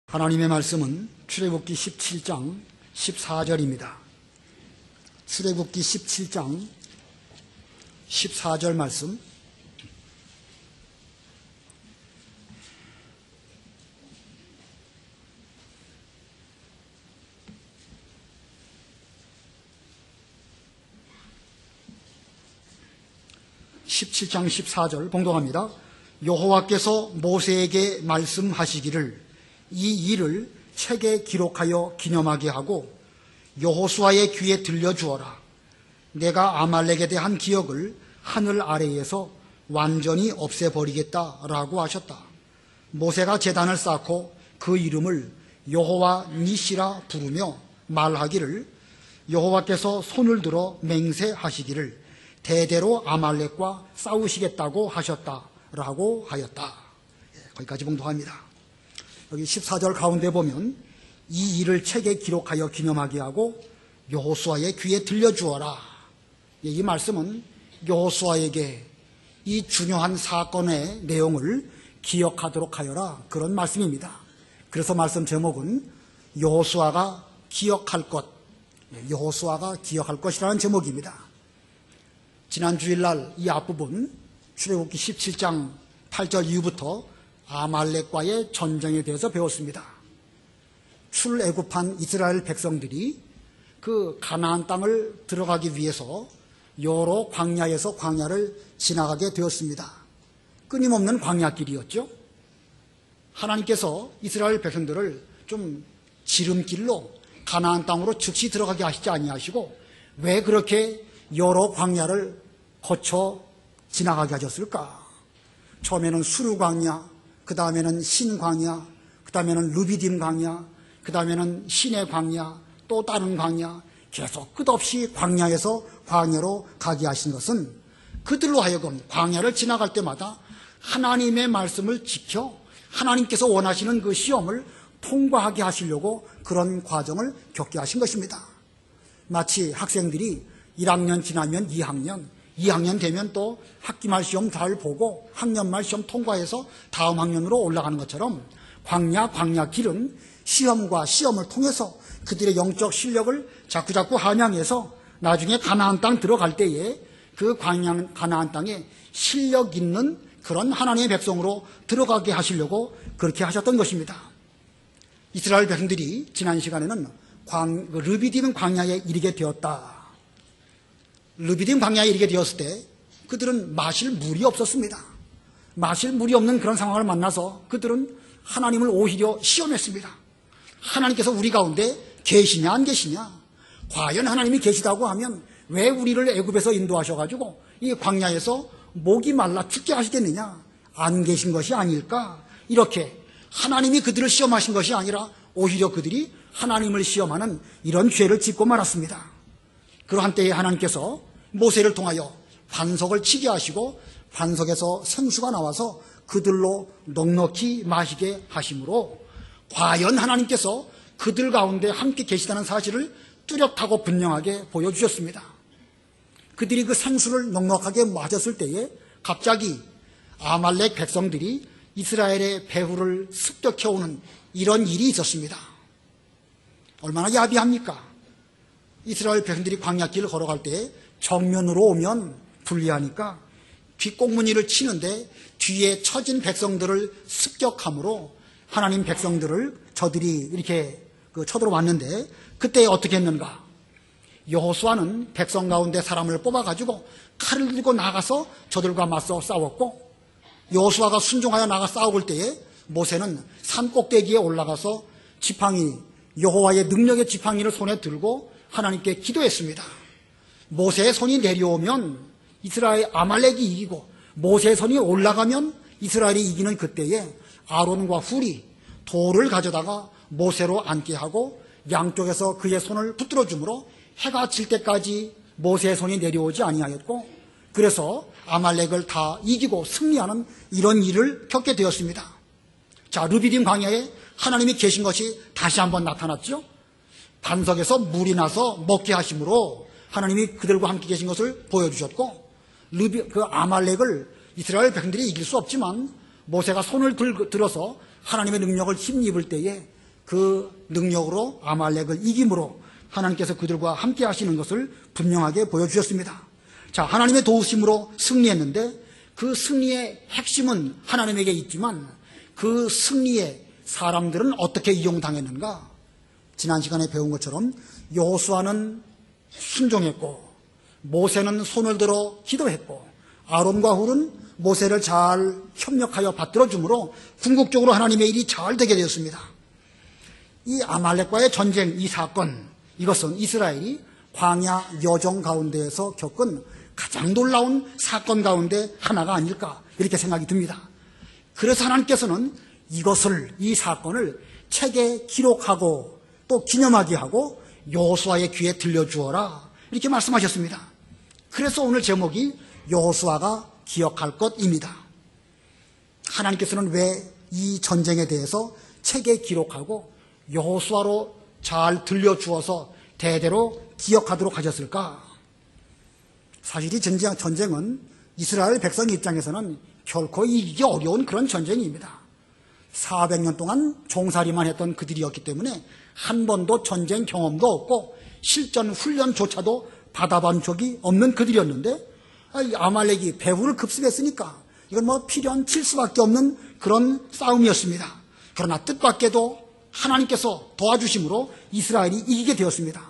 하나님의 말씀은 출애굽기 17장 14절입니다. 출애굽기 17장 14절 말씀. (17장 14절) 봉독합니다. 여호와께서 모세에게 말씀하시기를 이 일을 책에 기록하여 기념하게 하고 여호수아의 귀에 들려주어라. 내가 아말렉에 대한 기억을 하늘 아래에서 완전히 없애버리겠다라고 하셨다. 모세가 제단을 쌓고 그 이름을 여호와 니시라 부르며 말하기를 여호와께서 손을 들어 맹세하시기를 대대로 아말렉과 싸우시겠다고 하셨다라고 하였다. 거기까지 봉독합니다. 여기 14절 가운데 보면 이 일을 책에 기록하여 기념하게 하고 여호수아의 귀에 들려주어라. 이 말씀은 여호수아에게 이 중요한 사건의 내용을 기억하도록 하여라, 그런 말씀입니다. 그래서 말씀 제목은 여호수아가 기억할 것, 여호수아가 기억할 것이라는 제목입니다. 지난 주일날 이 앞부분 출애굽기 17장 8절 이후부터 아말렉과의 전쟁에 대해서 배웠습니다. 출애굽한 이스라엘 백성들이 그 가나안 땅을 들어가기 위해서 여러 광야에서 광야를 지나가게 되었습니다. 끊임없는 광야길이었죠. 하나님께서 이스라엘 백성들을 좀 지름길로 가나안 땅으로 즉시 들어가게 하시지 아니하시고 왜 그렇게 여러 광야를 거쳐 지나가게 하셨을까? 처음에는 수르 광야, 그 다음에는 신광야, 그 다음에는 르비딤 광야, 그 다음에는 신의 광야, 또 다른 광야, 계속 끝없이 광야에서 광야로 가게 하신 것은 그들로 하여금 광야를 지나갈 때마다 하나님의 말씀을 지켜 하나님께서 원하시는 그 시험을 통과하게 하시려고 그런 과정을 겪게 하신 것입니다. 마치 학생들이 1학년 지나면 2학년 되면 또 학기말 시험 잘 보고 학년말 시험 통과해서 다음 학년으로 올라가는 것처럼 광야 길은 시험과 시험을 통해서 그들의 영적 실력을 자꾸자꾸 함양해서 나중에 가나안 땅 들어갈 때에 그 가나안 땅에 실력 있는 그런 하나님의 백성으로 들어가게 하시려고 그렇게 하셨던 것입니다. 이스라엘 백성들이 지난 시간에는 르비딤 광야에 이르게 되었다. 르비딤 광야에 이르게 되었을 때 그들은 마실 물이 없었습니다. 마실 물이 없는 그런 상황을 만나서 그들은 하나님을 오히려 시험했습니다. 하나님께서 우리 가운데 계시냐 안 계시냐? 과연 하나님이 계시다고 하면 왜 우리를 애굽에서 인도하셔가지고 이 광야에서 목이 말라 죽게 하시겠느냐? 안 계신 것이 아닐까? 이렇게 하나님이 그들을 시험하신 것이 아니라 오히려 그들이 하나님을 시험하는 이런 죄를 짓고 말았습니다. 그러한 때에 하나님께서 모세를 통하여 반석을 치게 하시고 반석에서 생수가 나와서 그들로 넉넉히 마시게 하심으로 과연 하나님께서 그들 가운데 함께 계시다는 사실을 뚜렷하고 분명하게 보여주셨습니다. 그들이 그 생수를 넉넉하게 마셨을 때에 갑자기 아말렉 백성들이 이스라엘의 배후를 습격해오는 이런 일이 있었습니다. 얼마나 야비합니까? 이스라엘 백성들이 광야길을 걸어갈 때 정면으로 오면 불리하니까 뒷꽁무니를 치는데 뒤에 처진 백성들을 습격함으로 하나님 백성들을 저들이 이렇게 쳐들어왔는데 그때 어떻게 했는가? 여호수아는 백성 가운데 사람을 뽑아가지고 칼을 들고 나가서 저들과 맞서 싸웠고 여호수아가 순종하여 나가 싸울 때에 모세는 산 꼭대기에 올라가서 지팡이, 여호와의 능력의 지팡이를 손에 들고 하나님께 기도했습니다. 모세의 손이 내려오면 이스라엘 아말렉이 이기고 모세의 손이 올라가면 이스라엘이 이기는 그때에 아론과 훌이 돌을 가져다가 모세로 앉게 하고 양쪽에서 그의 손을 붙들어 주므로 해가 질 때까지 모세의 손이 내려오지 아니하였고 그래서 아말렉을 다 이기고 승리하는 이런 일을 겪게 되었습니다. 자, 르비딤 광야에 하나님이 계신 것이 다시 한번 나타났죠. 반석에서 물이 나서 먹게 하심으로 하나님이 그들과 함께 계신 것을 보여주셨고 그 아말렉을 이스라엘 백성들이 이길 수 없지만 모세가 손을 들어서 하나님의 능력을 힘입을 때에 그 능력으로 아말렉을 이김으로 하나님께서 그들과 함께 하시는 것을 분명하게 보여주셨습니다. 자, 하나님의 도우심으로 승리했는데 그 승리의 핵심은 하나님에게 있지만 그 승리에 사람들은 어떻게 이용당했는가? 지난 시간에 배운 것처럼 여호수아는 순종했고 모세는 손을 들어 기도했고 아론과 훌은 모세를 잘 협력하여 받들어주므로 궁극적으로 하나님의 일이 잘 되게 되었습니다. 이 아말렉과의 전쟁, 이 사건, 이것은 이스라엘이 광야 여정 가운데에서 겪은 가장 놀라운 사건 가운데 하나가 아닐까 이렇게 생각이 듭니다. 그래서 하나님께서는 이것을, 이 사건을 책에 기록하고 또 기념하게 하고 여호수아의 귀에 들려주어라 이렇게 말씀하셨습니다. 그래서 오늘 제목이 여호수아가 기억할 것입니다. 하나님께서는 왜 이 전쟁에 대해서 책에 기록하고 여호수아로 잘 들려주어서 대대로 기억하도록 하셨을까? 사실 이 전쟁은 이스라엘 백성 입장에서는 결코 이기기 어려운 그런 전쟁입니다. 400년 동안 종살이만 했던 그들이었기 때문에 한 번도 전쟁 경험도 없고 실전 훈련조차도 받아본 적이 없는 그들이었는데 아말렉이 배후를 급습했으니까 이건 뭐 필연 칠 수밖에 없는 그런 싸움이었습니다. 그러나 뜻밖에도 하나님께서 도와주심으로 이스라엘이 이기게 되었습니다.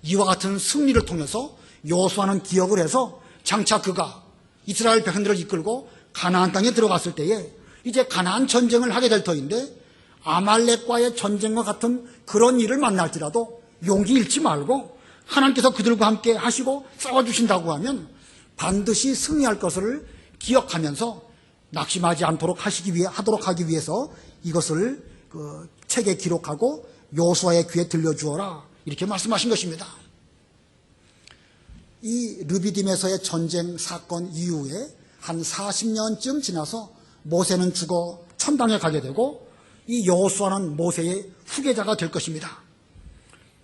이와 같은 승리를 통해서 여호수아는 기억을 해서 장차 그가 이스라엘 백성들을 이끌고 가나안 땅에 들어갔을 때에 이제 가나안 전쟁을 하게 될 터인데 아말렉과의 전쟁과 같은 그런 일을 만날지라도 용기 잃지 말고 하나님께서 그들과 함께 하시고 싸워주신다고 하면 반드시 승리할 것을 기억하면서 낙심하지 않도록 하도록 하기 위해서 이것을 책에 기록하고 여호수아의 귀에 들려주어라 이렇게 말씀하신 것입니다. 이 르비딤에서의 전쟁 사건 이후에 한 40년쯤 지나서 모세는 죽어 천당에 가게 되고 이 여호수아는 모세의 후계자가 될 것입니다.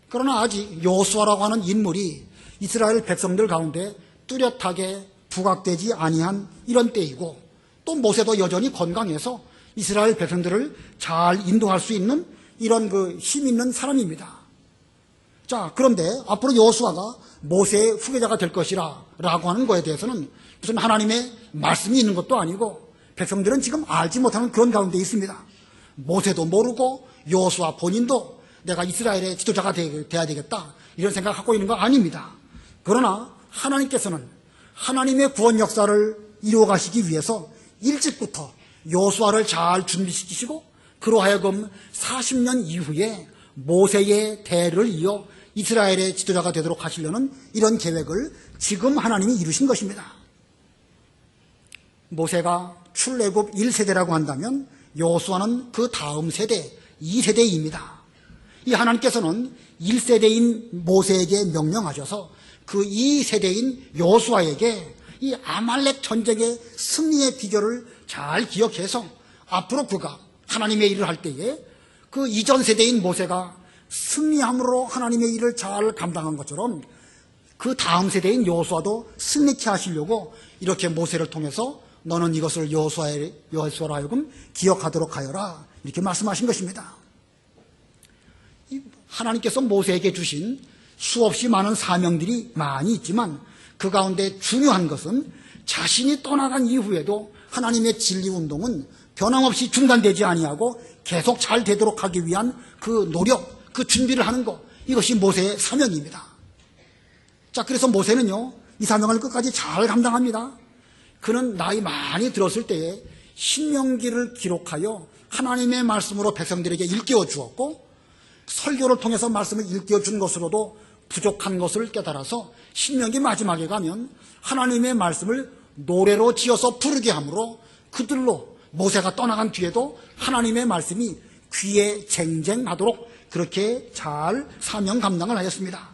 그러나 아직 여호수아라고 하는 인물이 이스라엘 백성들 가운데 뚜렷하게 부각되지 아니한 이런 때이고 또 모세도 여전히 건강해서 이스라엘 백성들을 잘 인도할 수 있는 이런 힘 있는 사람입니다. 자, 그런데 앞으로 여호수아가 모세의 후계자가 될 것이라 라고 하는 거에 대해서는 무슨 하나님의 말씀이 있는 것도 아니고 백성들은 지금 알지 못하는 그런 가운데 있습니다. 모세도 모르고 여호수아 본인도 내가 이스라엘의 지도자가 돼야 되겠다 이런 생각을 하고 있는 거 아닙니다. 그러나 하나님께서는 하나님의 구원 역사를 이루어가시기 위해서 일찍부터 여호수아를 잘 준비시키시고 그로 하여금 40년 이후에 모세의 대를 이어 이스라엘의 지도자가 되도록 하시려는 이런 계획을 지금 하나님이 이루신 것입니다. 모세가 출애굽 1세대라고 한다면 여호수아는 그 다음 세대 2세대입니다. 이 하나님께서는 1세대인 모세에게 명령하셔서 그 2세대인 여호수아에게 이 아말렉 전쟁의 승리의 비결을 잘 기억해서 앞으로 그가 하나님의 일을 할 때에 그 이전 세대인 모세가 승리함으로 하나님의 일을 잘 감당한 것처럼 그 다음 세대인 여호수아도 승리케 하시려고 이렇게 모세를 통해서 너는 이것을 여호수아로 하여금 기억하도록 하여라 이렇게 말씀하신 것입니다. 하나님께서 모세에게 주신 수없이 많은 사명들이 많이 있지만 그 가운데 중요한 것은 자신이 떠나간 이후에도 하나님의 진리운동은 변함없이 중단되지 아니하고 계속 잘 되도록 하기 위한 그 노력, 그 준비를 하는 것, 이것이 모세의 사명입니다. 자, 그래서 모세는요 이 사명을 끝까지 잘 감당합니다. 그는 나이 많이 들었을 때에 신명기를 기록하여 하나님의 말씀으로 백성들에게 일깨워 주었고 설교를 통해서 말씀을 일깨워 준 것으로도 부족한 것을 깨달아서 신명기 마지막에 가면 하나님의 말씀을 노래로 지어서 부르게 하므로 그들로 모세가 떠나간 뒤에도 하나님의 말씀이 귀에 쟁쟁하도록 그렇게 잘 사명 감당을 하였습니다.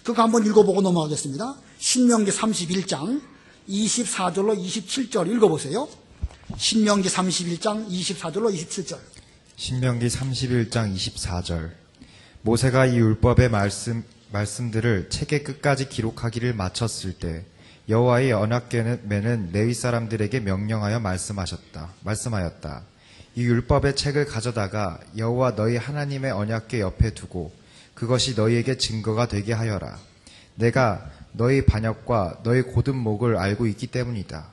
그거 한번 읽어보고 넘어가겠습니다. 신명기 31장 24절로 27절 읽어보세요. 신명기 31장 24절로 27절. 신명기 31장 24절. 모세가 이 율법의 말씀들을 책의 끝까지 기록하기를 마쳤을 때 여호와의 언약궤는 레위 사람들에게 명령하여 말씀하였다. 이 율법의 책을 가져다가 여호와 너희 하나님의 언약궤 옆에 두고 그것이 너희에게 증거가 되게 하여라. 내가 너희 반역과 너희 곧은 목을 알고 있기 때문이다.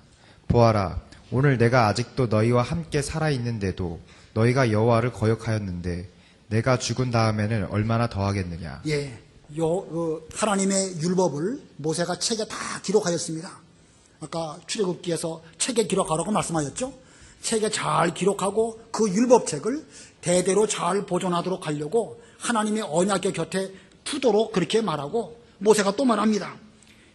보아라, 오늘 내가 아직도 너희와 함께 살아있는데도 너희가 여호와를 거역하였는데 내가 죽은 다음에는 얼마나 더하겠느냐. 예, 하나님의 율법을 모세가 책에 다 기록하였습니다. 아까 출애굽기에서 책에 기록하라고 말씀하셨죠. 책에 잘 기록하고 그 율법책을 대대로 잘 보존하도록 하려고 하나님의 언약궤 곁에 두도록 그렇게 말하고 모세가 또 말합니다.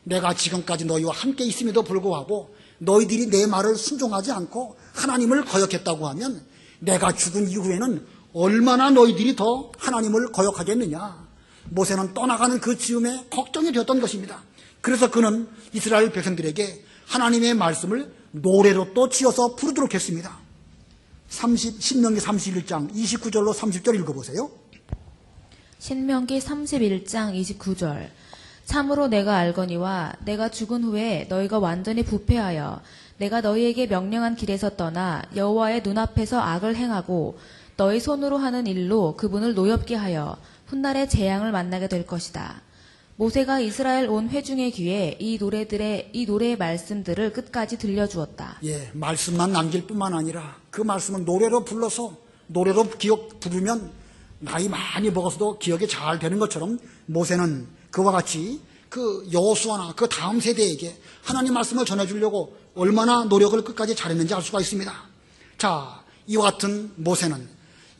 내가 지금까지 너희와 함께 있음에도 불구하고 너희들이 내 말을 순종하지 않고 하나님을 거역했다고 하면 내가 죽은 이후에는 얼마나 너희들이 더 하나님을 거역하겠느냐. 모세는 떠나가는 그 즈음에 걱정이 되었던 것입니다. 그래서 그는 이스라엘 백성들에게 하나님의 말씀을 노래로 또 지어서 부르도록 했습니다. 신명기 31장 29절로 30절 읽어보세요. 신명기 31장 29절. 참으로 내가 알거니와 내가 죽은 후에 너희가 완전히 부패하여 내가 너희에게 명령한 길에서 떠나 여호와의 눈앞에서 악을 행하고 너희 손으로 하는 일로 그분을 노엽게 하여 훗날에 재앙을 만나게 될 것이다. 모세가 이스라엘 온 회중의 귀에 이 노래의 말씀들을 끝까지 들려주었다. 예, 말씀만 남길 뿐만 아니라 그 말씀을 노래로 불러서 노래로 부르면 나이 많이 먹어서도 기억이 잘 되는 것처럼 모세는 그와 같이 그 여호수아나 그 다음 세대에게 하나님 말씀을 전해주려고 얼마나 노력을 끝까지 잘했는지 알 수가 있습니다. 자, 이와 같은 모세는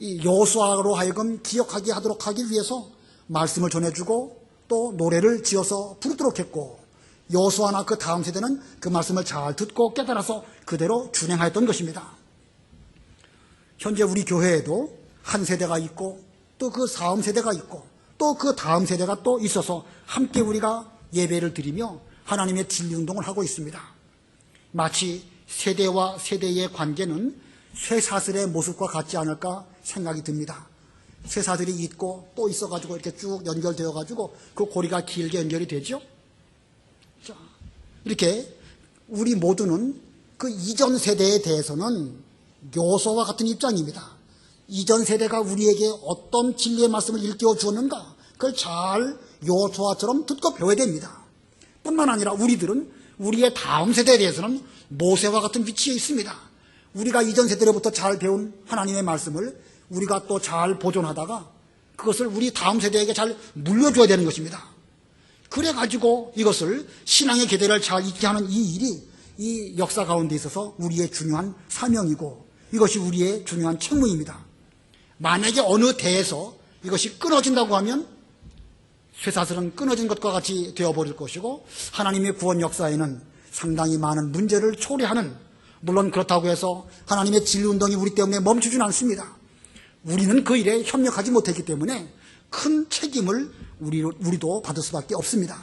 이 여호수아로 하여금 기억하게 하도록 하기 위해서 말씀을 전해주고 또 노래를 지어서 부르도록 했고, 여호수아나 그 다음 세대는 그 말씀을 잘 듣고 깨달아서 그대로 준행하였던 것입니다. 현재 우리 교회에도 한 세대가 있고 또 그 다음 세대가 있고 또 그 다음 세대가 또 있어서 함께 우리가 예배를 드리며 하나님의 진리 운동을 하고 있습니다. 마치 세대와 세대의 관계는 쇠사슬의 모습과 같지 않을까 생각이 듭니다. 쇠사슬이 있고 또 있어가지고 이렇게 쭉 연결되어가지고 그 고리가 길게 연결이 되죠. 자, 이렇게 우리 모두는 그 이전 세대에 대해서는 여호수아와 같은 입장입니다. 이전 세대가 우리에게 어떤 진리의 말씀을 일깨워 주었는가, 그걸 잘 여호수아처럼 듣고 배워야 됩니다. 뿐만 아니라 우리들은 우리의 다음 세대에 대해서는 모세와 같은 위치에 있습니다. 우리가 이전 세대로부터 잘 배운 하나님의 말씀을 우리가 또 잘 보존하다가 그것을 우리 다음 세대에게 잘 물려줘야 되는 것입니다. 그래가지고 이것을 신앙의 계대를 잘 잇게 하는 이 일이 이 역사 가운데 있어서 우리의 중요한 사명이고 이것이 우리의 중요한 책무입니다. 만약에 어느 대에서 이것이 끊어진다고 하면 쇠사슬은 끊어진 것과 같이 되어버릴 것이고 하나님의 구원 역사에는 상당히 많은 문제를 초래하는, 물론 그렇다고 해서 하나님의 진리운동이 우리 때문에 멈추지는 않습니다. 우리는 그 일에 협력하지 못했기 때문에 큰 책임을 우리도 받을 수밖에 없습니다.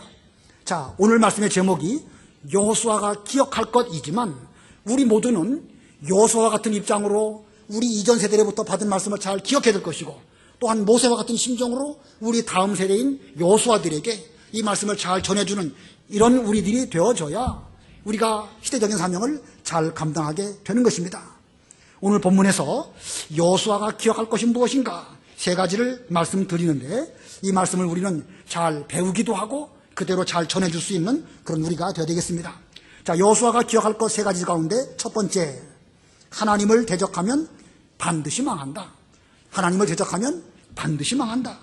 자, 오늘 말씀의 제목이 여호수아가 기억할 것이지만 우리 모두는 여호수아와 같은 입장으로 우리 이전 세대로부터 받은 말씀을 잘 기억해야 될 것이고, 또한 모세와 같은 심정으로 우리 다음 세대인 여호수아들에게 이 말씀을 잘 전해주는 이런 우리들이 되어져야 우리가 시대적인 사명을 잘 감당하게 되는 것입니다. 오늘 본문에서 여호수아가 기억할 것이 무엇인가 세 가지를 말씀드리는데, 이 말씀을 우리는 잘 배우기도 하고 그대로 잘 전해줄 수 있는 그런 우리가 되어야 되겠습니다. 자, 여호수아가 기억할 것 세 가지 가운데 첫 번째, 하나님을 대적하면 반드시 망한다. 하나님을 대적하면 반드시 망한다.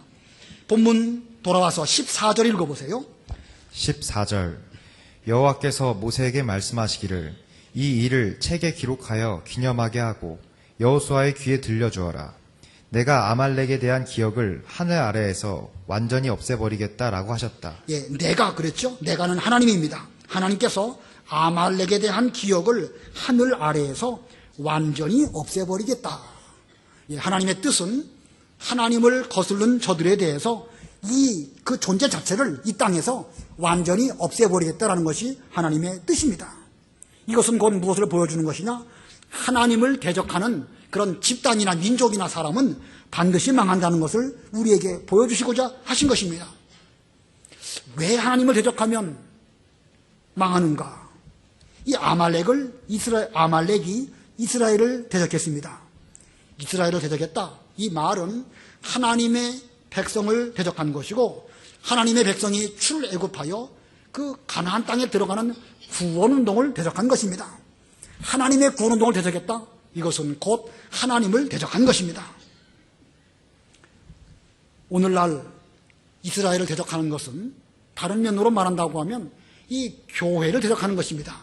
본문 돌아와서 14절 읽어보세요. 14절. 여호와께서 모세에게 말씀하시기를 이 일을 책에 기록하여 기념하게 하고 여호수아의 귀에 들려주어라. 내가 아말렉에 대한 기억을 하늘 아래에서 완전히 없애버리겠다라고 하셨다. 예, 내가 그랬죠. 내가는 하나님입니다. 하나님께서 아말렉에 대한 기억을 하늘 아래에서 완전히 없애버리겠다. 예, 하나님의 뜻은 하나님을 거스른 저들에 대해서 그 존재 자체를 이 땅에서 완전히 없애버리겠다라는 것이 하나님의 뜻입니다. 이것은 곧 무엇을 보여주는 것이냐? 하나님을 대적하는 그런 집단이나 민족이나 사람은 반드시 망한다는 것을 우리에게 보여주시고자 하신 것입니다. 왜 하나님을 대적하면 망하는가? 이 아말렉이 이스라엘을 대적했습니다. 이스라엘을 대적했다. 이 말은 하나님의 백성을 대적한 것이고 하나님의 백성이 출애굽하여 그 가나안 땅에 들어가는 구원운동을 대적한 것입니다. 하나님의 구원운동을 대적했다. 이것은 곧 하나님을 대적한 것입니다. 오늘날 이스라엘을 대적하는 것은 다른 면으로 말한다고 하면 이 교회를 대적하는 것입니다.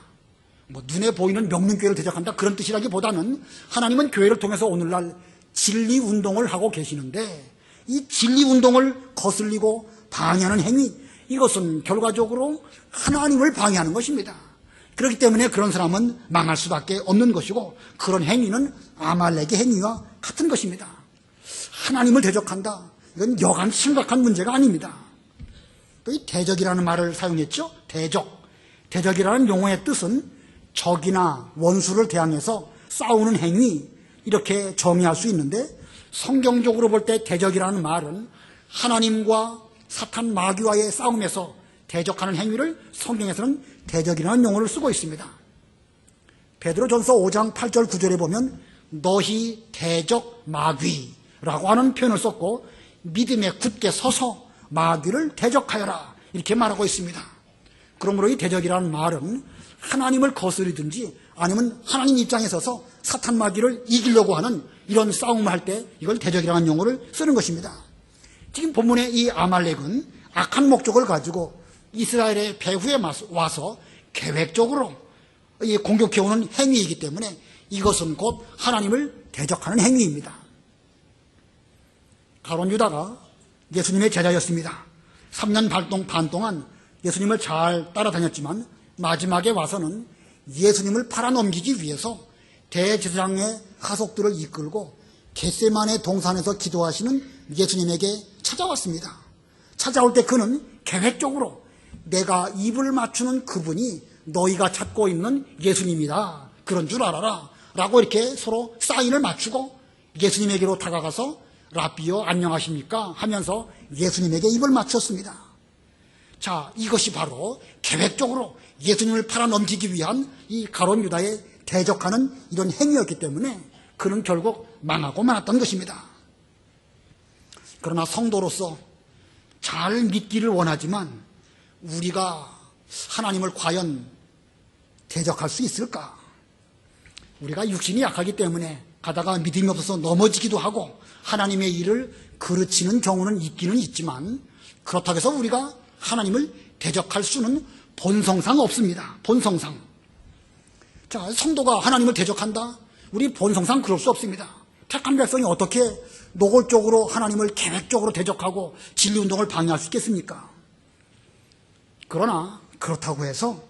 눈에 보이는 명륜교회를 대적한다 그런 뜻이라기보다는 하나님은 교회를 통해서 오늘날 진리운동을 하고 계시는데 이 진리운동을 거슬리고 방해하는 행위, 이것은 결과적으로 하나님을 방해하는 것입니다. 그렇기 때문에 그런 사람은 망할 수밖에 없는 것이고 그런 행위는 아말렉의 행위와 같은 것입니다. 하나님을 대적한다. 이건 여간 심각한 문제가 아닙니다. 또 이 대적이라는 말을 사용했죠. 대적이라는 용어의 뜻은 적이나 원수를 대항해서 싸우는 행위, 이렇게 정의할 수 있는데 성경적으로 볼 때 대적이라는 말은 하나님과 사탄 마귀와의 싸움에서 대적하는 행위를 성경에서는 대적이라는 용어를 쓰고 있습니다. 베드로전서 5장 8절 9절에 보면 너희 대적 마귀라고 하는 표현을 썼고 믿음에 굳게 서서 마귀를 대적하여라 이렇게 말하고 있습니다. 그러므로 이 대적이라는 말은 하나님을 거스르든지 아니면 하나님 입장에 서서 사탄 마귀를 이기려고 하는 이런 싸움을 할 때 이걸 대적이라는 용어를 쓰는 것입니다. 지금 본문의 이 아말렉은 악한 목적을 가지고 이스라엘의 배후에 와서 계획적으로 공격해오는 행위이기 때문에 이것은 곧 하나님을 대적하는 행위입니다. 가룟 유다가 예수님의 제자였습니다. 3년 반 동안 예수님을 잘 따라다녔지만 마지막에 와서는 예수님을 팔아넘기기 위해서 대제사장의 하속들을 이끌고 겟세마네 동산에서 기도하시는 예수님에게 찾아왔습니다. 찾아올 때 그는 계획적으로 내가 입을 맞추는 그분이 너희가 찾고 있는 예수님이다. 그런 줄 알아라. 라고 이렇게 서로 사인을 맞추고 예수님에게로 다가가서 라비요 안녕하십니까 하면서 예수님에게 입을 맞췄습니다. 자, 이것이 바로 계획적으로 예수님을 팔아넘기기 위한 이 가룟 유다의 대적하는 이런 행위였기 때문에 그는 결국 망하고 말았던 것입니다. 그러나 성도로서 잘 믿기를 원하지만 우리가 하나님을 과연 대적할 수 있을까? 우리가 육신이 약하기 때문에 가다가 믿음이 없어서 넘어지기도 하고 하나님의 일을 그르치는 경우는 있기는 있지만 그렇다고 해서 우리가 하나님을 대적할 수는 본성상 없습니다. 본성상. 자, 성도가 하나님을 대적한다? 우리 본성상 그럴 수 없습니다. 택한 백성이 어떻게 노골적으로 하나님을 계획적으로 대적하고 진리운동을 방해할 수 있겠습니까? 그러나 그렇다고 해서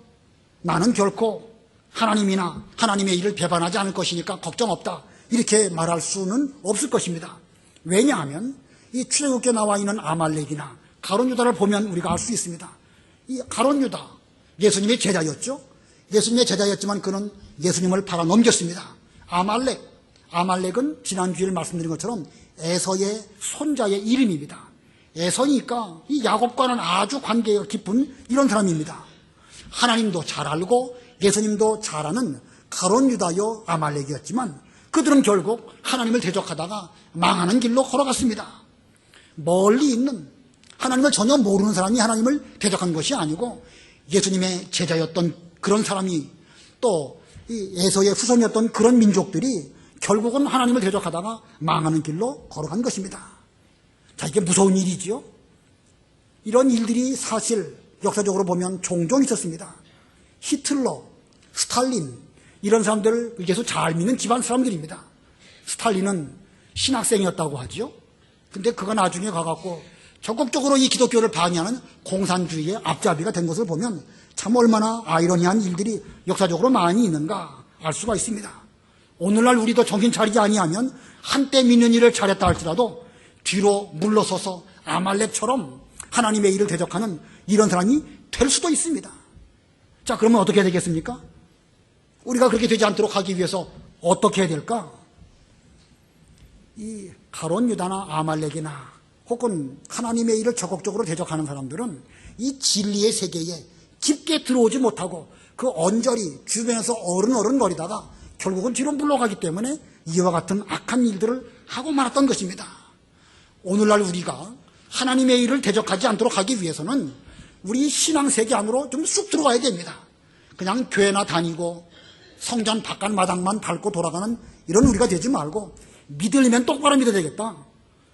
나는 결코 하나님이나 하나님의 일을 배반하지 않을 것이니까 걱정 없다 이렇게 말할 수는 없을 것입니다. 왜냐하면 이 출애굽기에 나와 있는 아말렉이나 가룟 유다를 보면 우리가 알 수 있습니다. 이 가룟 유다 예수님의 제자였죠. 예수님의 제자였지만 그는 예수님을 팔아넘겼습니다. 아말렉은 지난주에 말씀드린 것처럼 에서의 손자의 이름입니다. 에서니까 이 야곱과는 아주 관계가 깊은 이런 사람입니다. 하나님도 잘 알고 예수님도 잘 아는 가룟 유다요 아말렉이었지만 그들은 결국 하나님을 대적하다가 망하는 길로 걸어갔습니다. 멀리 있는 하나님을 전혀 모르는 사람이 하나님을 대적한 것이 아니고 예수님의 제자였던 그런 사람이 또 이 에서의 후손이었던 그런 민족들이 결국은 하나님을 대적하다가 망하는 길로 걸어간 것입니다. 자, 이게 무서운 일이지요. 이런 일들이 사실 역사적으로 보면 종종 있었습니다. 히틀러, 스탈린 이런 사람들을 계속 잘 믿는 집안 사람들입니다. 스탈린은 신학생이었다고 하죠. 근데 그가 나중에 가갖고 적극적으로 이 기독교를 방해하는 공산주의의 앞잡이가 된 것을 보면 참 얼마나 아이러니한 일들이 역사적으로 많이 있는가 알 수가 있습니다. 오늘날 우리도 정신 차리지 아니하면 한때 믿는 일을 잘했다 할지라도 뒤로 물러서서 아말렉처럼 하나님의 일을 대적하는 이런 사람이 될 수도 있습니다. 자, 그러면 어떻게 해야 되겠습니까? 우리가 그렇게 되지 않도록 하기 위해서 어떻게 해야 될까? 이 가룟 유다나 아말렉이나 혹은 하나님의 일을 적극적으로 대적하는 사람들은 이 진리의 세계에 깊게 들어오지 못하고 그 언저리 주변에서 어른거리다가 결국은 뒤로 물러가기 때문에 이와 같은 악한 일들을 하고 말았던 것입니다. 오늘날 우리가 하나님의 일을 대적하지 않도록 하기 위해서는 우리 신앙세계 안으로 좀 쑥 들어가야 됩니다. 그냥 교회나 다니고 성전 바깥 마당만 밟고 돌아가는 이런 우리가 되지 말고 믿으려면 똑바로 믿어야 되겠다.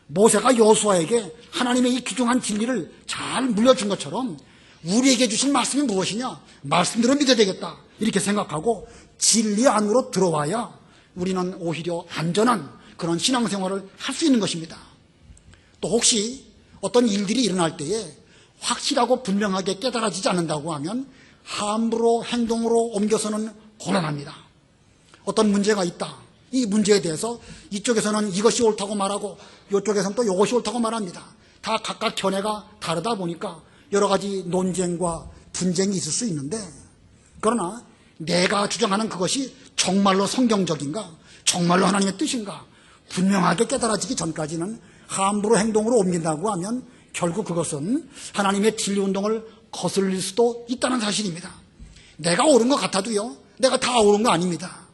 모세가 여호수아에게 하나님의 이 귀중한 진리를 잘 물려준 것처럼 우리에게 주신 말씀이 무엇이냐? 말씀대로 믿어야 되겠다. 이렇게 생각하고 진리 안으로 들어와야 우리는 오히려 안전한 그런 신앙생활을 할 수 있는 것입니다. 또 혹시 어떤 일들이 일어날 때에 확실하고 분명하게 깨달아지지 않는다고 하면 함부로 행동으로 옮겨서는 곤란합니다. 어떤 문제가 있다. 이 문제에 대해서 이쪽에서는 이것이 옳다고 말하고 이쪽에서는 또 이것이 옳다고 말합니다. 다 각각 견해가 다르다 보니까 여러 가지 논쟁과 분쟁이 있을 수 있는데, 그러나 내가 주장하는 그것이 정말로 성경적인가, 정말로 하나님의 뜻인가 분명하게 깨달아지기 전까지는 함부로 행동으로 옮긴다고 하면 결국 그것은 하나님의 진리운동을 거슬릴 수도 있다는 사실입니다. 내가 옳은 것 같아도요, 내가 다 옳은 거 아닙니다.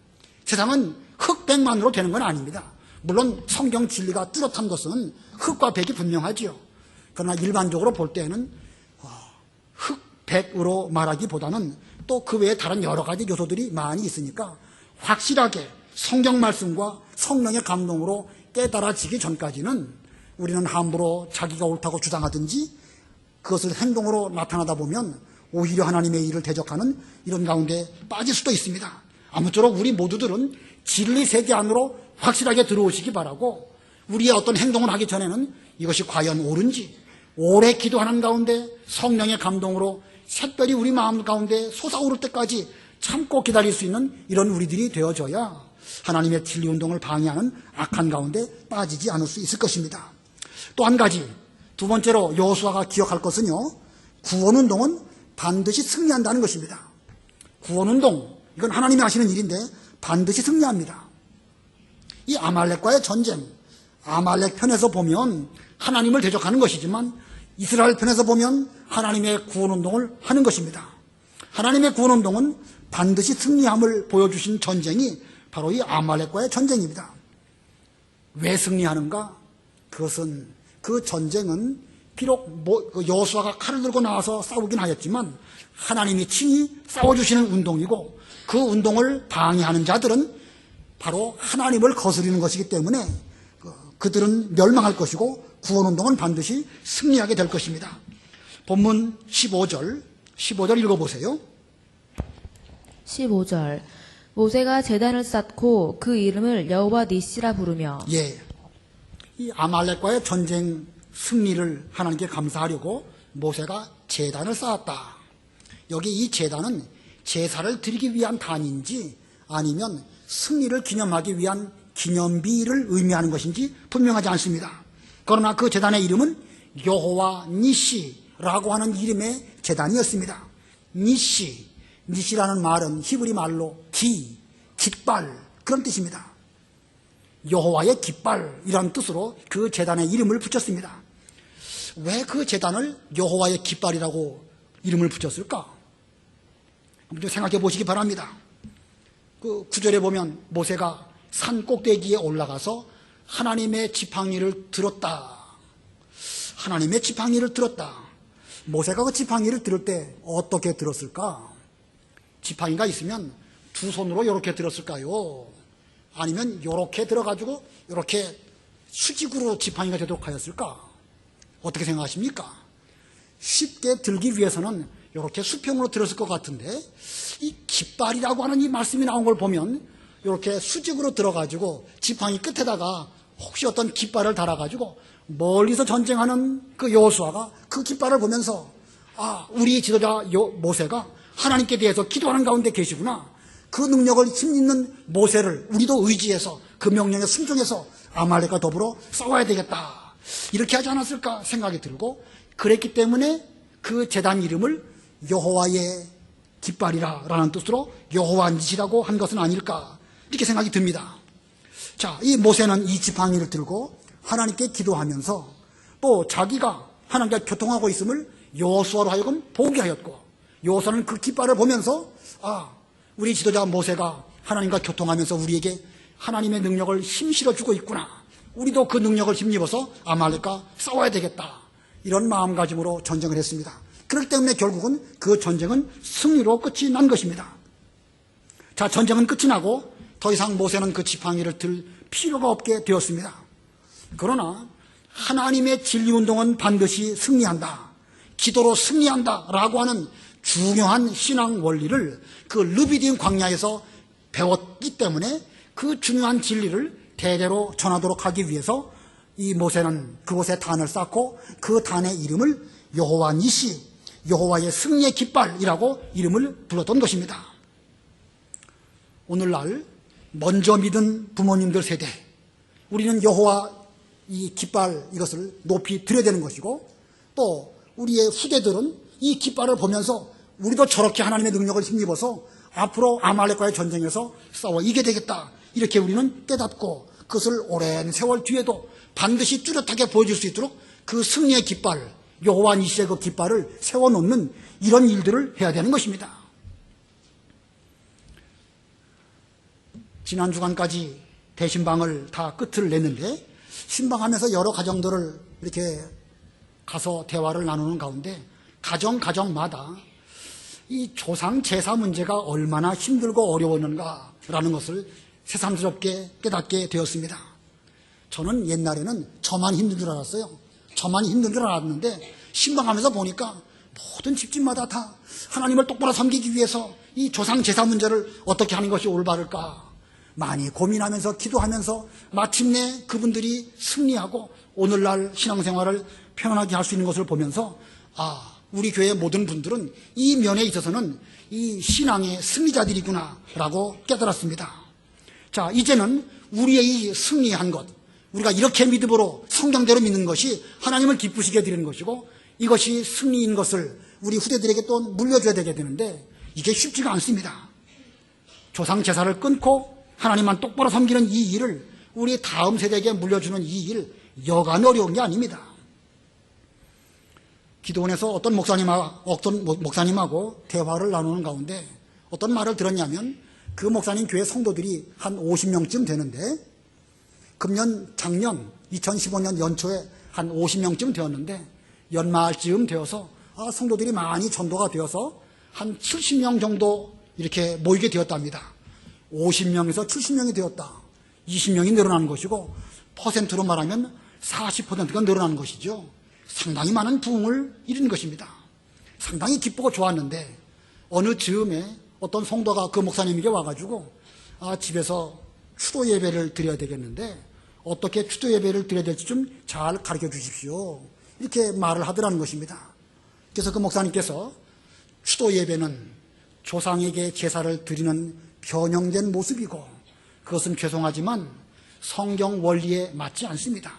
세상은 흑백만으로 되는 건 아닙니다. 물론 성경 진리가 뚜렷한 것은 흑과 백이 분명하지요. 그러나 일반적으로 볼 때는 흑백으로 말하기보다는 또 그 외에 다른 여러 가지 요소들이 많이 있으니까 확실하게 성경 말씀과 성령의 감동으로 깨달아지기 전까지는 우리는 함부로 자기가 옳다고 주장하든지 그것을 행동으로 나타나다 보면 오히려 하나님의 일을 대적하는 이런 가운데 빠질 수도 있습니다. 아무쪼록 우리 모두들은 진리 세계 안으로 확실하게 들어오시기 바라고, 우리의 어떤 행동을 하기 전에는 이것이 과연 옳은지 오래 기도하는 가운데 성령의 감동으로 색별이 우리 마음 가운데 솟아오를 때까지 참고 기다릴 수 있는 이런 우리들이 되어져야 하나님의 진리운동을 방해하는 악한 가운데 빠지지 않을 수 있을 것입니다. 또 한 가지, 두 번째로 여호수아가 기억할 것은요, 구원운동은 반드시 승리한다는 것입니다. 구원운동, 이건 하나님이 하시는 일인데 반드시 승리합니다. 이 아말렉과의 전쟁, 아말렉 편에서 보면 하나님을 대적하는 것이지만 이스라엘 편에서 보면 하나님의 구원운동을 하는 것입니다. 하나님의 구원운동은 반드시 승리함을 보여주신 전쟁이 바로 이 아말렉과의 전쟁입니다. 왜 승리하는가? 그것은 그 전쟁은 비록 여호수아가 칼을 들고 나와서 싸우긴 하였지만 하나님이 친히 싸워주시는 운동이고, 그 운동을 방해하는 자들은 바로 하나님을 거스르는 것이기 때문에 그들은 멸망할 것이고 구원운동은 반드시 승리하게 될 것입니다. 본문 15절 읽어보세요. 15절. 모세가 제단을 쌓고 그 이름을 여호와 니시라 부르며. 예, 이 아말렉과의 전쟁 승리를 하나님께 감사하려고 모세가 제단을 쌓았다. 여기 이 제단은 제사를 드리기 위한 단인지 아니면 승리를 기념하기 위한 기념비를 의미하는 것인지 분명하지 않습니다. 그러나 그 제단의 이름은 여호와 니시라고 하는 이름의 제단이었습니다. 니시라는 말은 히브리 말로 깃발, 그런 뜻입니다. 여호와의 깃발이라는 뜻으로 그 제단의 이름을 붙였습니다. 왜 그 제단을 여호와의 깃발이라고 이름을 붙였을까? 한번 생각해 보시기 바랍니다. 그 9절에 보면 모세가 산 꼭대기에 올라가서 하나님의 지팡이를 들었다. 하나님의 지팡이를 들었다. 모세가 그 지팡이를 들을 때 어떻게 들었을까? 지팡이가 있으면 두 손으로 이렇게 들었을까요? 아니면 이렇게 들어가지고 이렇게 수직으로 지팡이가 되도록 하였을까? 어떻게 생각하십니까? 쉽게 들기 위해서는 이렇게 수평으로 들었을 것 같은데, 이 깃발이라고 하는 이 말씀이 나온 걸 보면 이렇게 수직으로 들어가지고 지팡이 끝에다가 혹시 어떤 깃발을 달아가지고 멀리서 전쟁하는 그 여호수아가 그 깃발을 보면서, 아, 우리 지도자 모세가 하나님께 대해서 기도하는 가운데 계시구나. 그 능력을 힘있는 모세를 우리도 의지해서 그 명령에 순종해서 아말렉과 더불어 싸워야 되겠다. 이렇게 하지 않았을까 생각이 들고, 그랬기 때문에 그 제단 이름을 여호와의 깃발이라는 뜻으로 여호와 니시라고 한 것은 아닐까, 이렇게 생각이 듭니다. 자, 이 모세는 이 지팡이를 들고 하나님께 기도하면서 또 자기가 하나님과 교통하고 있음을 여호수아로 하여금 보게 하였고, 여호수아는 그 깃발을 보면서, 아, 우리 지도자 모세가 하나님과 교통하면서 우리에게 하나님의 능력을 힘실어 주고 있구나. 우리도 그 능력을 힘입어서 아말렉과 싸워야 되겠다. 이런 마음가짐으로 전쟁을 했습니다. 그렇기 때문에 결국은 그 전쟁은 승리로 끝이 난 것입니다. 자, 전쟁은 끝이 나고 더 이상 모세는 그 지팡이를 들 필요가 없게 되었습니다. 그러나 하나님의 진리운동은 반드시 승리한다. 기도로 승리한다. 라고 하는 중요한 신앙 원리를 그 르비딤 광야에서 배웠기 때문에 그 중요한 진리를 대대로 전하도록 하기 위해서 이 모세는 그곳에 단을 쌓고 그 단의 이름을 여호와 니시, 여호와의 승리의 깃발이라고 이름을 불렀던 것입니다. 오늘날 먼저 믿은 부모님들 세대, 우리는 여호와 이 깃발 이것을 높이 드려야 되는 것이고, 또 우리의 후대들은 이 깃발을 보면서 우리도 저렇게 하나님의 능력을 힘입어서 앞으로 아말렉과의 전쟁에서 싸워 이기게 되겠다, 이렇게 우리는 깨닫고 그것을 오랜 세월 뒤에도 반드시 뚜렷하게 보여줄 수 있도록 그 승리의 깃발, 여호와 니시의 그 깃발을 세워놓는 이런 일들을 해야 되는 것입니다. 지난 주간까지 대신방을 다 끝을 냈는데, 신방하면서 여러 가정들을 이렇게 가서 대화를 나누는 가운데 가정마다 이 조상 제사 문제가 얼마나 힘들고 어려웠는가라는 것을 새삼스럽게 깨닫게 되었습니다. 저는 옛날에는 저만 힘든 줄 알았어요. 저만 힘든 줄 알았는데 신방하면서 보니까 모든 집집마다 다 하나님을 똑바로 섬기기 위해서 이 조상 제사 문제를 어떻게 하는 것이 올바를까 많이 고민하면서 기도하면서 마침내 그분들이 승리하고 오늘날 신앙생활을 편안하게 할 수 있는 것을 보면서, 우리 교회 모든 분들은 이 면에 있어서는 이 신앙의 승리자들이구나 라고 깨달았습니다. 자, 이제는 우리의 이 승리한 것, 우리가 이렇게 믿음으로 성경대로 믿는 것이 하나님을 기쁘시게 드리는 것이고, 이것이 승리인 것을 우리 후대들에게 또 물려줘야 되게 되는데 이게 쉽지가 않습니다. 조상 제사를 끊고 하나님만 똑바로 섬기는 이 일을 우리 다음 세대에게 물려주는 이 일, 여간 어려운 게 아닙니다. 기도원에서 어떤 목사님하고 대화를 나누는 가운데 어떤 말을 들었냐면, 그 목사님 교회 성도들이 한 50명쯤 되는데 작년 2015년 연초에 한 50명쯤 되었는데 연말쯤 되어서 성도들이 많이 전도가 되어서 한 70명 정도 이렇게 모이게 되었답니다. 50명에서 70명이 되었다. 20명이 늘어나는 것이고, 퍼센트로 말하면 40%가 늘어나는 것이죠. 상당히 많은 부흥을 이룬 것입니다. 상당히 기쁘고 좋았는데 어느 즈음에 어떤 성도가 그 목사님에게 와가지고 집에서 추도 예배를 드려야 되겠는데 어떻게 추도 예배를 드려야 될지 좀 잘 가르쳐 주십시오, 이렇게 말을 하더라는 것입니다. 그래서 그 목사님께서 추도 예배는 조상에게 제사를 드리는 변형된 모습이고 그것은 죄송하지만 성경 원리에 맞지 않습니다.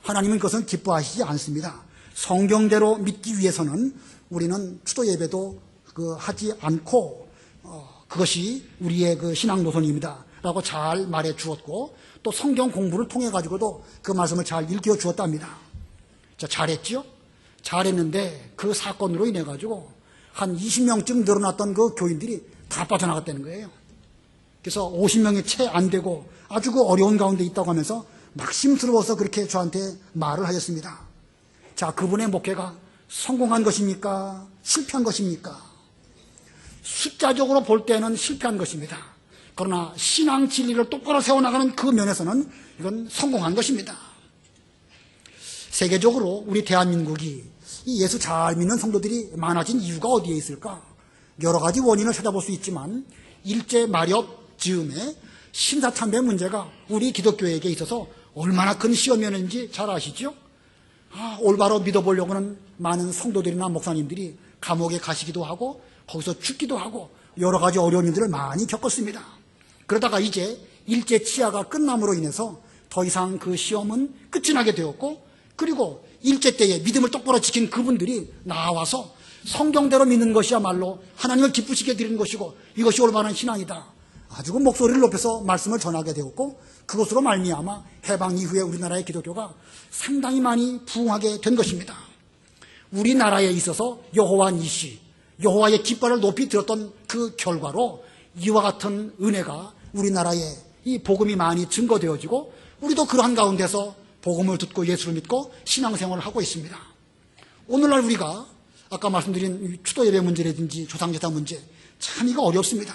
하나님은 그것은 기뻐하시지 않습니다. 성경대로 믿기 위해서는 우리는 추도 예배도 하지 않고 그것이 우리의 그 신앙 노선입니다 라고 잘 말해 주었고, 또 성경 공부를 통해 가지고도 그 말씀을 잘 일깨워 주었답니다. 자, 잘했죠? 잘했는데 그 사건으로 인해 가지고 한 20명쯤 늘어났던 그 교인들이 다 빠져나갔다는 거예요. 그래서 50명이 채 안 되고 아주 그 어려운 가운데 있다고 하면서 막심스러워서 그렇게 저한테 말을 하셨습니다. 자, 그분의 목회가 성공한 것입니까? 실패한 것입니까? 숫자적으로 볼 때는 실패한 것입니다. 그러나 신앙 진리를 똑바로 세워나가는 그 면에서는 이건 성공한 것입니다. 세계적으로 우리 대한민국이 이 예수 잘 믿는 성도들이 많아진 이유가 어디에 있을까? 여러 가지 원인을 찾아볼 수 있지만 일제 마렵 즈음에 신사참배 문제가 우리 기독교에게 있어서 얼마나 큰 시험이었는지 잘 아시죠? 올바로 믿어보려고는 많은 성도들이나 목사님들이 감옥에 가시기도 하고 거기서 죽기도 하고 여러 가지 어려운 일들을 많이 겪었습니다. 그러다가 이제 일제 치하가 끝남으로 인해서 더 이상 그 시험은 끝이 나게 되었고, 그리고 일제 때에 믿음을 똑바로 지킨 그분들이 나와서 성경대로 믿는 것이야말로 하나님을 기쁘시게 드리는 것이고 이것이 올바른 신앙이다, 아주 그 목소리를 높여서 말씀을 전하게 되었고, 그것으로 말미암아 해방 이후에 우리나라의 기독교가 상당히 많이 부흥하게 된 것입니다. 우리나라에 있어서 여호와 니시, 여호와의 깃발을 높이 들었던 그 결과로 이와 같은 은혜가 우리나라에 이 복음이 많이 증거되어지고 우리도 그러한 가운데서 복음을 듣고 예수를 믿고 신앙생활을 하고 있습니다. 오늘날 우리가 아까 말씀드린 추도 예배 문제라든지 조상제사 문제 참 이거 어렵습니다.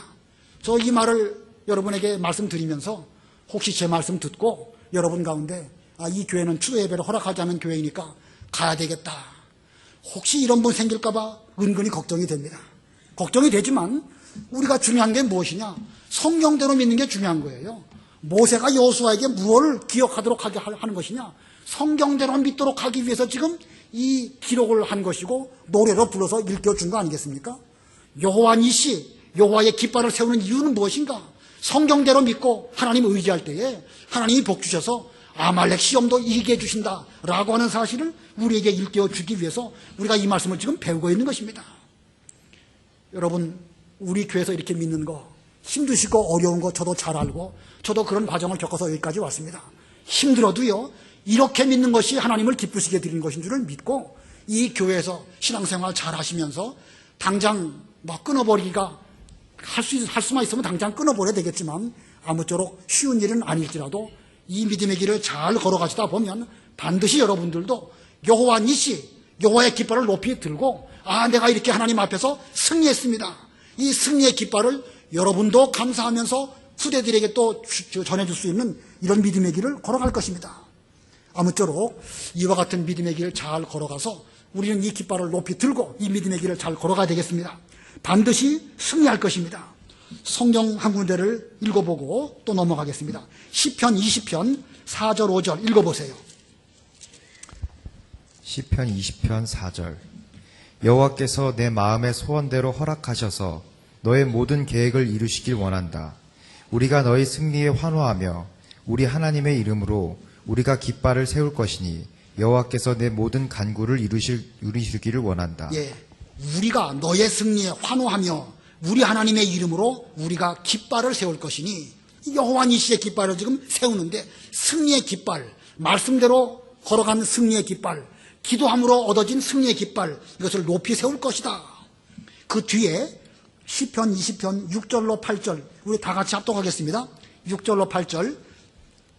저 이 말을 여러분에게 말씀드리면서 혹시 제 말씀 듣고 여러분 가운데 이 교회는 추도 예배를 허락하지 않은 교회이니까 가야 되겠다. 혹시 이런 분 생길까봐 은근히 걱정이 됩니다. 걱정이 되지만 우리가 중요한 게 무엇이냐? 성경대로 믿는 게 중요한 거예요. 모세가 여호수아에게 무엇을 기억하도록 하게 하는 것이냐? 성경대로 믿도록 하기 위해서 지금 이 기록을 한 것이고 노래로 불러서 일깨워준 거 아니겠습니까? 여호와 니시, 여호와의 깃발을 세우는 이유는 무엇인가? 성경대로 믿고 하나님 의지할 때에 하나님이 복 주셔서 아말렉 시험도 이기게 해주신다라고 하는 사실을 우리에게 일깨워주기 위해서 우리가 이 말씀을 지금 배우고 있는 것입니다. 여러분, 우리 교회에서 이렇게 믿는 거 힘드시고 어려운 거 저도 잘 알고 저도 그런 과정을 겪어서 여기까지 왔습니다. 힘들어도요, 이렇게 믿는 것이 하나님을 기쁘시게 드리는 것인 줄을 믿고 이 교회에서 신앙생활 잘 하시면서 당장 끊어버리기가 할 수만 있으면 당장 끊어버려야 되겠지만 아무쪼록 쉬운 일은 아닐지라도 이 믿음의 길을 잘 걸어가시다 보면 반드시 여러분들도 여호와 니시, 여호와의 깃발을 높이 들고 내가 이렇게 하나님 앞에서 승리했습니다. 이 승리의 깃발을 여러분도 감사하면서 후대들에게 또 전해줄 수 있는 이런 믿음의 길을 걸어갈 것입니다. 아무쪼록 이와 같은 믿음의 길을 잘 걸어가서 우리는 이 깃발을 높이 들고 이 믿음의 길을 잘 걸어가야 되겠습니다. 반드시 승리할 것입니다. 성경 한 군데를 읽어보고 또 넘어가겠습니다. 시편 20편 4절 5절 읽어보세요. 시편 20편 4절. 여호와께서 내 마음의 소원대로 허락하셔서 너의 모든 계획을 이루시길 원한다. 우리가 너희 승리에 환호하며 우리 하나님의 이름으로 우리가 깃발을 세울 것이니 여호와께서 내 모든 간구를 이루시기를 원한다. 예, 우리가 너의 승리에 환호하며 우리 하나님의 이름으로 우리가 깃발을 세울 것이니 여호와 니시의 깃발을 지금 세우는데 승리의 깃발, 말씀대로 걸어간 승리의 깃발, 기도함으로 얻어진 승리의 깃발, 이것을 높이 세울 것이다. 그 뒤에 시편 20편 6절로 8절 우리 다 같이 합독하겠습니다. 6절로 8절.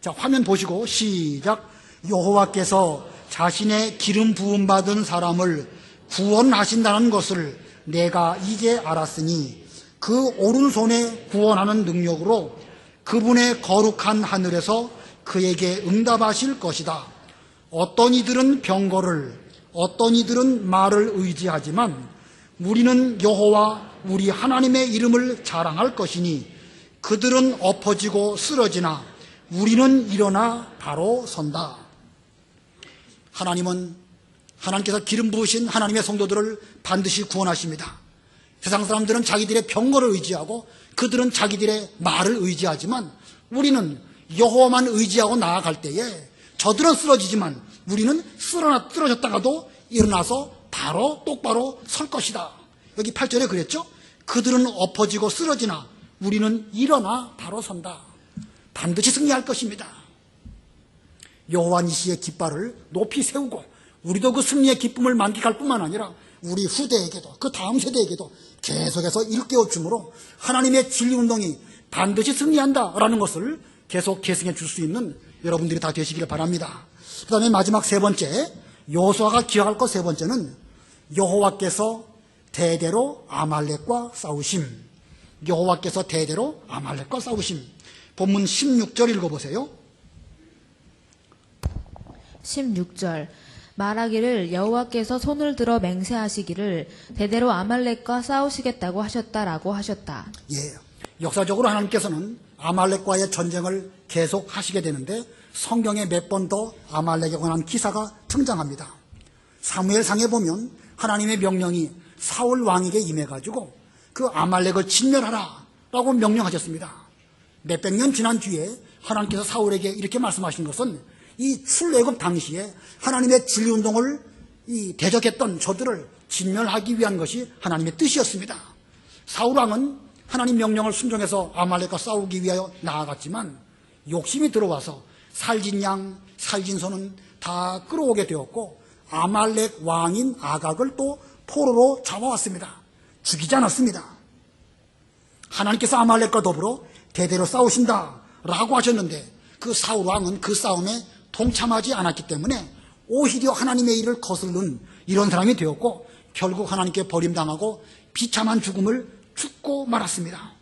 자, 화면 보시고 시작. 여호와께서 자신의 기름 부음 받은 사람을 구원하신다는 것을 내가 이제 알았으니 그 오른손에 구원하는 능력으로 그분의 거룩한 하늘에서 그에게 응답하실 것이다. 어떤 이들은 병거를, 어떤 이들은 말을 의지하지만 우리는 여호와 우리 하나님의 이름을 자랑할 것이니 그들은 엎어지고 쓰러지나 우리는 일어나 바로 선다. 하나님께서 기름 부으신 하나님의 성도들을 반드시 구원하십니다. 세상 사람들은 자기들의 병거를 의지하고 그들은 자기들의 말을 의지하지만 우리는 여호와만 의지하고 나아갈 때에 저들은 쓰러지지만 우리는 쓰러졌다가도 일어나서 바로 똑바로 설 것이다. 여기 8절에 그랬죠? 그들은 엎어지고 쓰러지나 우리는 일어나 바로 선다. 반드시 승리할 것입니다. 여호와 니시의 깃발을 높이 세우고 우리도 그 승리의 기쁨을 만끽할 뿐만 아니라 우리 후대에게도 그 다음 세대에게도 계속해서 일깨워 주므로 하나님의 진리운동이 반드시 승리한다라는 것을 계속 계승해 줄 수 있는 여러분들이 다 되시기를 바랍니다. 그 다음에 마지막 세 번째, 여호수아가 기억할 것 세 번째는 여호와께서 대대로 아말렉과 싸우심. 여호와께서 대대로 아말렉과 싸우심. 본문 16절 읽어보세요. 16절. 말하기를 여호와께서 손을 들어 맹세하시기를 대대로 아말렉과 싸우시겠다고 하셨다라고 하셨다. 예, 역사적으로 하나님께서는 아말렉과의 전쟁을 계속 하시게 되는데 성경에 몇 번 더 아말렉에 관한 기사가 등장합니다. 사무엘상에 보면 하나님의 명령이 사울 왕에게 임해가지고 그 아말렉을 진멸하라 라고 명령하셨습니다. 몇백 년 지난 뒤에 하나님께서 사울에게 이렇게 말씀하신 것은 이 출애굽 당시에 하나님의 진리운동을 대적했던 저들을 진멸하기 위한 것이 하나님의 뜻이었습니다. 사울 왕은 하나님 명령을 순종해서 아말렉과 싸우기 위하여 나아갔지만 욕심이 들어와서 살진 양, 살진 소는 다 끌어오게 되었고 아말렉 왕인 아각을 또 포로로 잡아왔습니다. 죽이지 않았습니다. 하나님께서 아말렉과 더불어 대대로 싸우신다 라고 하셨는데 그 사울 왕은 그 싸움에 동참하지 않았기 때문에 오히려 하나님의 일을 거스르는 이런 사람이 되었고 결국 하나님께 버림당하고 비참한 죽음을 죽고 말았습니다.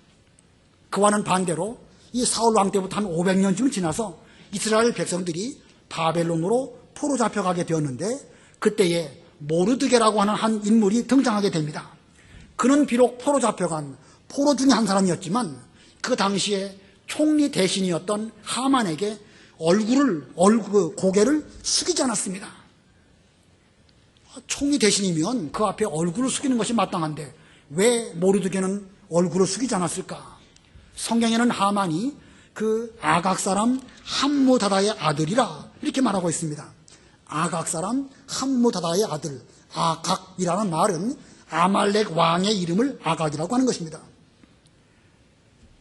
그와는 반대로 이 사울 왕 때부터 한 500년쯤 지나서 이스라엘 백성들이 바벨론으로 포로 잡혀가게 되었는데 그때에 모르드게라고 하는 한 인물이 등장하게 됩니다. 그는 비록 포로 잡혀간 포로 중에 한 사람이었지만 그 당시에 총리 대신이었던 하만에게 고개를 숙이지 않았습니다. 총리 대신이면 그 앞에 얼굴을 숙이는 것이 마땅한데 왜 모르드게는 얼굴을 숙이지 않았을까? 성경에는 하만이 그 아각 사람 함무다다의 아들이라 이렇게 말하고 있습니다. 아각 사람 함무다다의 아들, 아각이라는 말은 아말렉 왕의 이름을 아각이라고 하는 것입니다.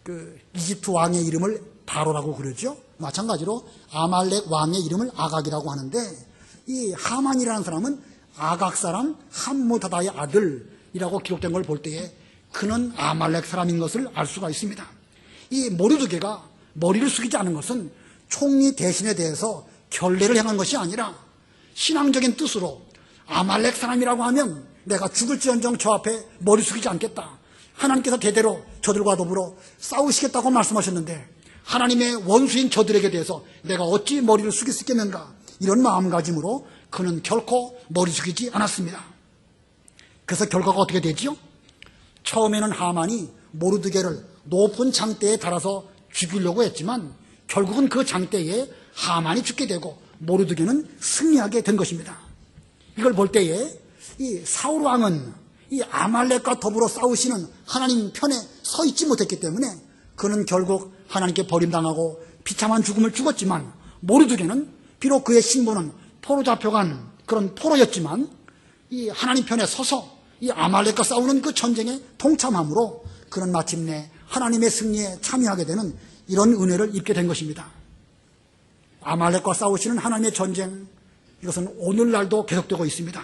그 이집트 왕의 이름을 바로라고 그러죠. 마찬가지로 아말렉 왕의 이름을 아각이라고 하는데 이 하만이라는 사람은 아각 사람 함무다다의 아들이라고 기록된 걸 볼 때에 그는 아말렉 사람인 것을 알 수가 있습니다. 이 모르드게가 머리를 숙이지 않은 것은 총리 대신에 대해서 결례를 행한 것이 아니라 신앙적인 뜻으로 아말렉 사람이라고 하면 내가 죽을지언정 저 앞에 머리 숙이지 않겠다. 하나님께서 대대로 저들과 더불어 싸우시겠다고 말씀하셨는데 하나님의 원수인 저들에게 대해서 내가 어찌 머리를 숙일 수 있겠는가, 이런 마음가짐으로 그는 결코 머리 숙이지 않았습니다. 그래서 결과가 어떻게 되지요? 처음에는 하만이 모르드게를 높은 장대에 달아서 죽이려고 했지만 결국은 그 장대에 하만이 죽게 되고 모르드게는 승리하게 된 것입니다. 이걸 볼 때에 이 사울 왕은 이 아말렉과 더불어 싸우시는 하나님 편에 서 있지 못했기 때문에 그는 결국 하나님께 버림당하고 비참한 죽음을 죽었지만 모르드게는 비록 그의 신분은 포로 잡혀간 그런 포로였지만 이 하나님 편에 서서 이 아말렉과 싸우는 그 전쟁에 동참함으로 그는 마침내 하나님의 승리에 참여하게 되는 이런 은혜를 입게 된 것입니다. 아말렉과 싸우시는 하나님의 전쟁, 이것은 오늘날도 계속되고 있습니다.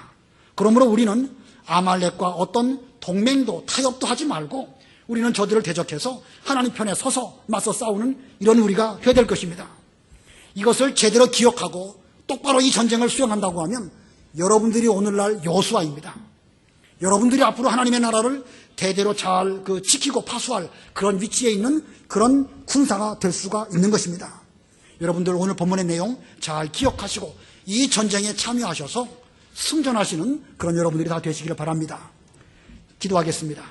그러므로 우리는 아말렉과 어떤 동맹도 타협도 하지 말고 우리는 저들을 대적해서 하나님 편에 서서 맞서 싸우는 이런 우리가 해야 될 것입니다. 이것을 제대로 기억하고 똑바로 이 전쟁을 수행한다고 하면 여러분들이 오늘날 여호수아입니다. 여러분들이 앞으로 하나님의 나라를 대대로 잘 지키고 파수할 그런 위치에 있는 그런 군사가 될 수가 있는 것입니다. 여러분들 오늘 본문의 내용 잘 기억하시고 이 전쟁에 참여하셔서 승전하시는 그런 여러분들이 다 되시기를 바랍니다. 기도하겠습니다.